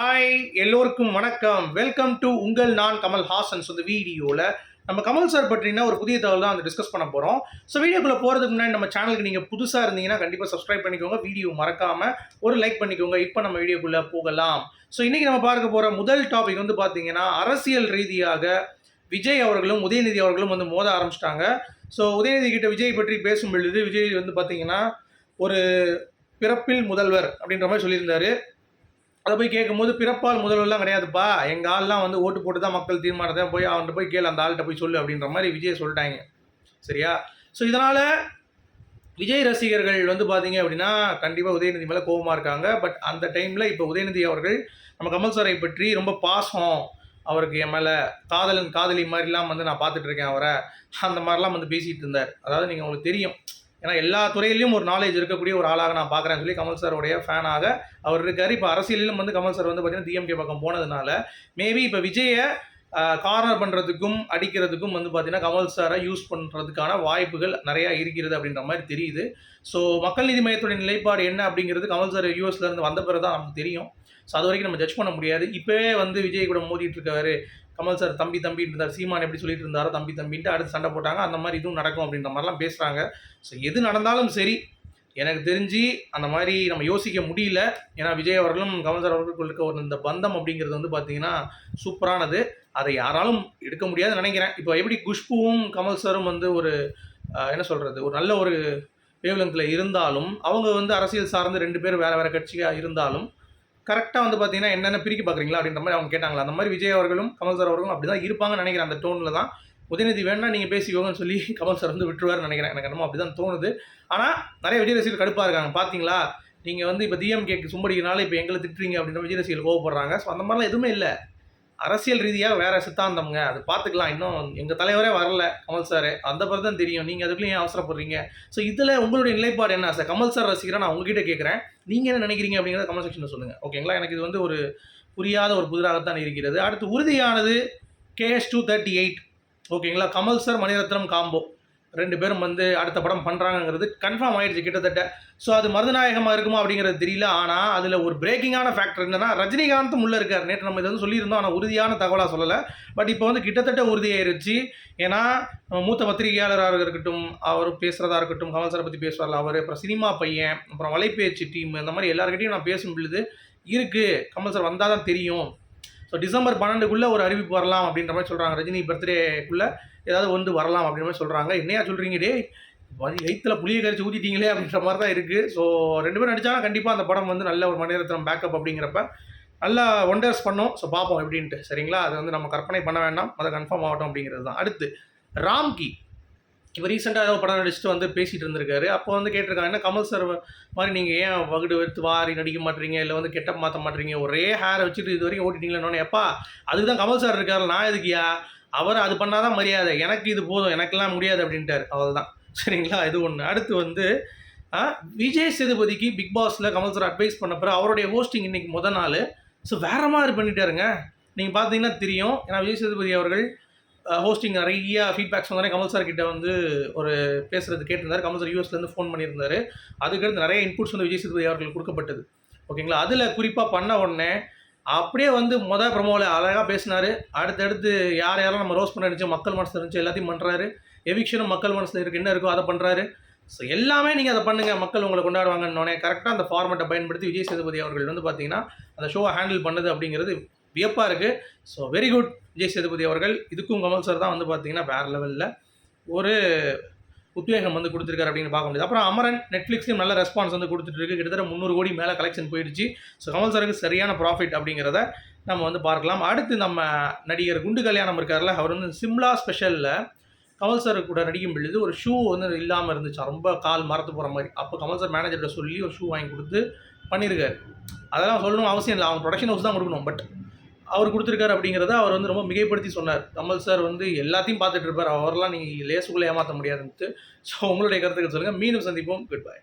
Hi, எல்லோருக்கும் வணக்கம். Welcome to உங்கள் நான் கமல் ஹாசன்ஸ். இந்த வீடியோவில் நம்ம கமல் சார் பற்றினா ஒரு புதிய தகவல் தான் வந்து டிஸ்கஸ் பண்ண போகிறோம். ஸோ வீடியோக்குள்ளே போகிறதுக்கு முன்னாடி நம்ம சேனலுக்கு நீங்கள் புதுசாக இருந்தீங்கன்னா கண்டிப்பாக சப்ஸ்கிரைப் பண்ணிக்கோங்க. வீடியோ மறக்காமல் ஒரு லைக் பண்ணிக்கோங்க. இப்போ நம்ம வீடியோக்குள்ளே போகலாம். ஸோ இன்றைக்கி நம்ம பார்க்க போகிற முதல் டாபிக் வந்து பார்த்தீங்கன்னா, அரசியல் ரீதியாக விஜய் அவர்களும் உதயநிதி அவர்களும் வந்து மோத ஆரம்பிச்சிட்டாங்க. ஸோ உதயநிதி கிட்ட விஜய் பற்றி பேசும் பொழுது விஜய் வந்து பார்த்தீங்கன்னா, ஒரு பிறப்பில் முதல்வர் அப்படின்ற மாதிரி சொல்லியிருந்தாரு. அதை போய் கேட்கும்போது, பிறப்பால் முதல்வர்லாம் கிடையாதுப்பா, எங்கள் ஆள்லாம் வந்து ஓட்டு போட்டு தான் மக்கள் தீர்மானத்தை போய் அவன்கிட்ட போய் கேளு, அந்த ஆள்கிட்ட போய் சொல்லு அப்படின்ற மாதிரி விஜய் சொல்லிட்டாங்க. சரியா? ஸோ இதனால் விஜய் ரசிகர்கள் வந்து பார்த்தீங்க அப்படின்னா கண்டிப்பாக உதயநிதி மேலே கோபமாக இருக்காங்க. பட் அந்த டைமில் இப்போ உதயநிதி அவர்கள் நம்ம கமல் சாரை பற்றி ரொம்ப பாசம், அவருக்கு என் மேலே காதலன் காதலி மாதிரிலாம் வந்து நான் பார்த்துட்ருக்கேன் அவரை, அந்த மாதிரிலாம் வந்து பேசிகிட்டு இருந்தார். அதாவது நீங்கள் உங்களுக்கு தெரியும், ஏன்னா எல்லா துறையிலையும் ஒரு நாலேஜ் இருக்கக்கூடிய ஒரு ஆளாக நான் பார்க்குறேன்னு சொல்லி கமல் சாருடைய ஃபேனாக அவர் இருக்கார். இப்போ அரசியலிலும் வந்து கமல் சார் வந்து பார்த்தீங்கன்னா டிஎம்கே பக்கம் போனதுனால மேபி இப்போ விஜயை கார்னர் பண்ணுறதுக்கும் அடிக்கிறதுக்கும் வந்து பார்த்தீங்கன்னா கமல் சாரை யூஸ் பண்ணுறதுக்கான வாய்ப்புகள் நிறையா இருக்கிறது அப்படின்ற மாதிரி தெரியுது. ஸோ மக்கள் நீதி மையத்துடைய நிலைப்பாடு என்ன அப்படிங்கிறது கமல் சார் யூஎஸ்லேருந்து வந்த பிறகு தான் நமக்கு தெரியும். ஸோ அது வரைக்கும் நம்ம ஜட்ஜ் பண்ண முடியாது. இப்போவே வந்து விஜய் கூட மோதிட்டு இருக்காரு கமல் சார், தம்பி தம்பின்னு இருந்தார். சீமான் எப்படி சொல்லிட்டு இருந்தாரோ தம்பி தம்பின்ட்டு அடுத்து சண்டை போட்டாங்க. அந்த மாதிரி இதுவும் நடக்கும் அப்படின்ற மாதிரிலாம் பேசுகிறாங்க. ஸோ எது நடந்தாலும் சரி, எனக்கு தெரிஞ்சு அந்த மாதிரி நம்ம யோசிக்க முடியல. ஏன்னா விஜய் அவர்களும் கமல் சார் அவர்களுக்குள் இருக்க ஒரு இந்த பந்தம் அப்படிங்கிறது வந்து பார்த்தீங்கன்னா சூப்பரானது. அதை யாராலும் எடுக்க முடியாதுன்னு நினைக்கிறேன். இப்போ எப்படி குஷ்புவும் கமல் சாரும் வந்து ஒரு என்ன சொல்கிறது, ஒரு நல்ல ஒரு வேவ்லெங்கில் இருந்தாலும், அவங்க வந்து அரசியல் சார்ந்து 2 பேரும் வேறு வேறு கட்சியாக இருந்தாலும் கரெக்டாக வந்து பார்த்தீங்கன்னா என்னென்ன பிரிக்க பார்க்குறீங்களா அப்படின்ற மாதிரி அவங்க கேட்டாங்களா. அந்த மாதிரி விஜய் அவர்களும் கமல் சார் அவர்களும் அப்படி தான் இருப்பாங்கன்னு நினைக்கிறேன். அந்த டோனில் தான் உதயநிதி வேணா நீங்கள் பேசிக்கோங்கன்னு சொல்லி கமல் சார் வந்து விட்டுருவாருன்னு நினைக்கிறேன். எனக்கு என்னமோ அப்படி தான் தோணுது. ஆனால் நிறைய விஜய் ரசிகர்கள் கடுப்பாக இருக்காங்க. பார்த்தீங்களா, நீங்கள் வந்து இப்போ டிஎம்கேக்கு சும்படிக்கிறனால இப்போ எங்களை திட்டுறீங்க அப்படின்ற விஜய் ரசிகர்கள் கோவப்படுறாங்க. ஸோ அந்த மாதிரிலாம் எதுவுமே இல்லை. அரசியல் ரீதியாக வேறு சித்தாந்தம்ங்க, அது பார்த்துக்கலாம். இன்னும் எங்கள் தலைவரே வரல கமல் சார், அந்த பிறகு தான் தெரியும். நீங்கள் அதுக்குள்ளேயும் ஏன் அவசரப்படுறீங்க? ஸோ இதில் உங்களுடைய நிலைப்பாடு என்ன? சார் கமல் சார் ரசிகராக நான் உங்ககிட்ட கேட்குறேன். நீங்கள் என்ன நினைக்கிறீங்க அப்படிங்கிறத கமெண்ட் செக்ஷனில் சொல்லுங்கள். ஓகேங்களா? எனக்கு இது வந்து ஒரு புரியாத ஒரு புதிராகத்தான் இருக்கிறது. அடுத்து உறுதியானது KS238. ஓகேங்களா? கமல் சார் மணிரத்னம் காம்போ 2 பேரும் வந்து அடுத்த படம் பண்ணுறாங்கிறது கன்ஃபார்ம் ஆகிடுச்சு கிட்டத்தட்ட. ஸோ அது மருதநாயகமாக இருக்குமா அப்படிங்கிறது தெரியல. ஆனால் அதில் ஒரு பிரேக்கிங்கான ஃபேக்டர் என்னன்னா, ரஜினிகாந்தும் உள்ளே இருக்கார். நேற்று நம்ம இதை வந்து சொல்லியிருந்தோம், ஆனால் உறுதியான தகவலாக சொல்லலை. பட் இப்போ வந்து கிட்டத்தட்ட உறுதியாயிருச்சு. ஏன்னா மூத்த பத்திரிகையாளராக இருக்கட்டும், அவர் பேசுகிறதா இருக்கட்டும், கமல் சாரை பற்றி பேசுவார்ல அவர், அப்புறம் சினிமா பையன், அப்புறம் வலைபேச்சு டீம், இந்த மாதிரி எல்லாருக்கிட்டையும் நான் பேசும் பொழுது இருக்குது, கமல் சார் வந்தால் தான் தெரியும். ஸோ டிசம்பர் 12க்குள்ளே ஒரு அறிவிப்பு வரலாம் அப்படின்ற மாதிரி சொல்கிறாங்க. ரஜினி பர்த்டேக்குள்ளே ஏதாவது வந்து வரலாம் அப்படின்ற மாதிரி சொல்கிறாங்க. என்னையா சொல்கிறீங்க டே, வயிற்றில் புளியை கரைச்சி ஊற்றிட்டீங்களே அப்படின்ற மாதிரி தான் இருக்குது. ஸோ 2 பேரும் நடித்தாலும் கண்டிப்பாக அந்த படம் வந்து நல்ல ஒரு மணிரத்னம் பேக்கப் அப்படிங்கிறப்ப நல்லா ஒண்டர்ஸ் பண்ணோம். ஸோ பார்ப்போம் எப்படின்ட்டு. சரிங்களா? அது வந்து நம்ம கற்பனை பண்ண வேண்டாம், அதை கன்ஃபார்ம் ஆகட்டும் அப்படிங்கிறது தான். அடுத்து ராம்கி, இப்போ ரீசெண்டாக ஏதோ படம் நடிச்சுட்டு வந்து பேசிகிட்டு இருந்திருக்காரு. அப்போ வந்து கேட்டிருக்காங்க, என்ன கமல் சார் மாதிரி நீங்கள் ஏன் வகுடு எடுத்து வாரி நடிக்க மாட்டீங்க, இல்லை வந்து கெட்டப் மாற்ற மாட்டீங்க, ஒரே ஹேரை வச்சுட்டு இது வரைக்கும் ஓட்டிட்டீங்களே. எப்பா அதுக்கு தான் கமல் சார் இருக்கார், நான் எதுக்கியா, அவர் அது பண்ணால் தான் மரியாதை, எனக்கு இது போதும், எனக்கெல்லாம் முடியாது அப்படின்ட்டார். அவள் தான். சரிங்களா? இது ஒன்று. அடுத்து வந்து விஜய் சேதுபதிக்கு பிக் பாஸில் கமல் சார் அட்வைஸ் பண்ண பிறகு அவருடைய ஹோஸ்டிங் இன்றைக்கி முதல் நாள். ஸோ வேறு மாதிரி பண்ணிட்டாருங்க. நீங்கள் பார்த்தீங்கன்னா தெரியும். ஏன்னா விஜய் சேதுபதி அவர்கள் ஹோஸ்டிங் நிறைய ஃபீட்பேக்ஸ் வந்தாலே கமல் சார் கிட்ட வந்து ஒரு பேசுகிறது கேட்டிருந்தார். கமல் சார் யூஎஸ்லேருந்து ஃபோன் பண்ணியிருந்தார். அதுக்கடுத்து நிறைய இன்புட்ஸ் வந்து விஜய் சேதுபதி அவர்களுக்கு கொடுக்கப்பட்டது. ஓகேங்களா? அதில் குறிப்பாக பண்ண உடனே அப்படியே வந்து ப்ரமோவில் அழகாக பேசினார். அடுத்தடுத்து யாரெல்லாம் நம்ம ரோஸ் பண்ண நினச்சோம், மக்கள் மனசில் இருந்துச்சு எல்லாத்தையும் பண்ணுறாரு. எவிக்ஷனும் மக்கள் மனசில் இருக்குது, என்ன இருக்கோ அதை பண்ணுறாரு. ஸோ எல்லாமே நீங்கள் அதை பண்ணுங்கள், மக்கள் உங்களை கொண்டாடுவாங்கன்னொடனே கரெக்டாக அந்த ஃபார்மெட்டை பயன்படுத்தி விஜய் சேதுபதி அவர்கள் வந்து பார்த்தீங்கன்னா அந்த ஷோவை ஹேண்டில் பண்ணது அப்படிங்கிறது வியப்பாக இருக்குது. So very good Vijay Sethupathi அவர்கள். இதுக்கும் கமல் சார் தான் வந்து பார்த்தீங்கன்னா வேறு லெவலில் ஒரு உத்வேகம் வந்து கொடுத்துருக்காரு அப்படின்னு பார்க்க முடியுது. அப்புறம் அமரன் நெட்ஃப்ளிக்ஸ்லையும் நல்ல ரெஸ்பான்ஸ் வந்து கொடுத்துட்ருக்கு. கிட்டத்தட்ட 300 கோடி மேலே கலெக்ஷன் போயிடுச்சு. ஸோ கமல் சாருக்கு சரியான ப்ராஃபிட் அப்படிங்கிறத நம்ம வந்து பார்க்கலாம். அடுத்து நம்ம நடிகர் குண்டு கல்யாணம் இருக்கார்ல, அவர் வந்து சிம்லா ஸ்பெஷலில் கமல் சார் கூட நடிக்கும் பொழுது ஒரு ஷூ வந்து இல்லாமல் இருந்துச்சு, ரொம்ப கால் மரத்து போகிற மாதிரி. அப்போ கமல் சார் மேனேஜர்கிட்ட சொல்லி ஒரு ஷூ வாங்கி கொடுத்து பண்ணியிருக்காரு. அதெல்லாம் சொல்லணும் அவசியம் இல்லை, அவங்க ப்ரொடக்ஷன் ஹவுஸ் தான் கொடுக்கணும். பட் அவர் கொடுத்துருக்காரு அப்படிங்கிறத அவர் வந்து ரொம்ப மிகைப்படுத்தி சொன்னார். கமல் சார் வந்து எல்லாத்தையும் பார்த்துட்டு இருப்பார், அவரெல்லாம் நீங்கள் லேசுக்குள்ளே ஏமாற்ற முடியாதுன்ட்டு. ஸோ உங்களுடைய கருத்துக்கள் சொல்லுங்கள். மீண்டும் சந்திப்போம். Good bye.